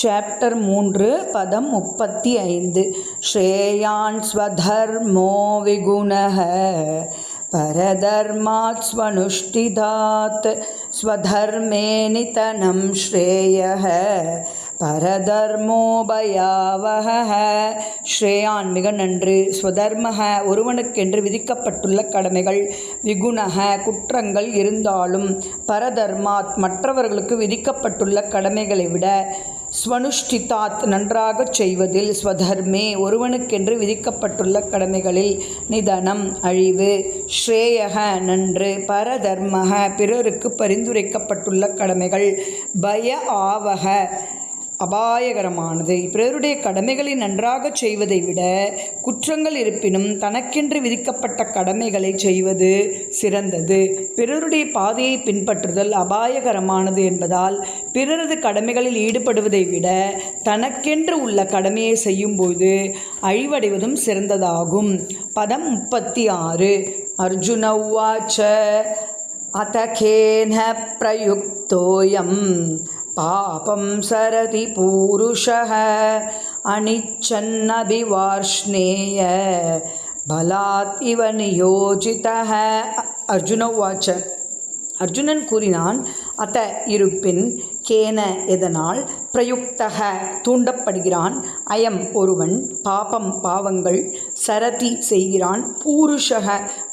Chapter 3 பதம் 35. ஸ்ரேயான் ஸ்வதர்மோ விகுணஹ பரதர்மாத் ஸ்வனுஷ்டிதாத் ஸ்வதர்மே நிதனம் ஸ்ரேயஹ பரதர்மோ பயாவஹ. ஸ்ரேயான் மிக நன்று, ஸ்வதர்மஹ ஒருவனுக்கென்று விதிக்கப்பட்டுள்ள கடமைகள், விகுணஹ குற்றங்கள் இருந்தாலும், பரதர்மாத் மற்றவர்களுக்கு விதிக்கப்பட்டுள்ள கடமைகளை விட, ஸ்வனுஷ்டிதாத் நன்றாகச் செய்வதில், ஸ்வதர்மே ஒருவனுக்கென்று விதிக்கப்பட்டுள்ள கடமைகளில், நிதனம் அழிவு, ஸ்ரேயக நன்று, பரதர்மக பிறருக்கு பரிந்துரைக்கப்பட்டுள்ள கடமைகள், பய ஆவக அபாயகரமானது. பிறருடைய கடமைகளை நன்றாகச் செய்வதை விட குற்றங்கள் இருப்பினும் தனக்கென்று விதிக்கப்பட்ட கடமைகளை செய்வது சிறந்தது. பிறருடைய பாதையை பின்பற்றுதல் அபாயகரமானது என்பதால் பிறரது கடமைகளில் ஈடுபடுவதை விட தனக்கென்று உள்ள கடமையை செய்யும்போது அழிவடைவதும் சிறந்ததாகும். பதம் 36. அர்ஜுன உவாச்ச அதகேன பிரயுக்தோயம் பாபம் சரதி பூருஷः அனிச்சன்னபிவார்ஷ்ணேய பலாத் இவ நியோஜிதः. அர்ஜுன உவாச்ச அர்ஜுனன் கூறினான், அத இருப்பின், கேன எதனால், பிரயுக்தக தூண்டப்படுகிறான், அயம் ஒருவன், பாபம் பாவங்கள், சரதி செய்கிறான், பூருஷக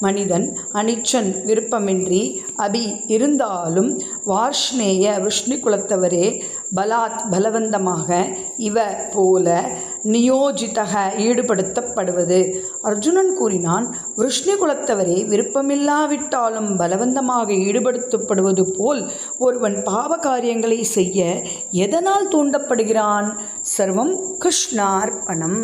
மனிதன், அனிச்சன் விருப்பமின்றி, அபி இருந்தாலும், வார்ஷ்ணேய விஷ்ணு குலத்தவரே, பலாத் பலவந்தமாக, இவ போல, நியோஜிதக ஈடுபடுத்தப்படுவது. அர்ஜுனன் கூறினான், விஷ்ணு குலத்தவரே, விருப்பமில்லாவிட்டாலும் பலவந்தமாக ஈடுபடுத்தப்படுவது போல் ஒருவன் பாவ காரியங்களை செய்ய எதனால் தூண்டப்படுகிறான்? சர்வம் கிருஷ்ணார்ப்பணம்.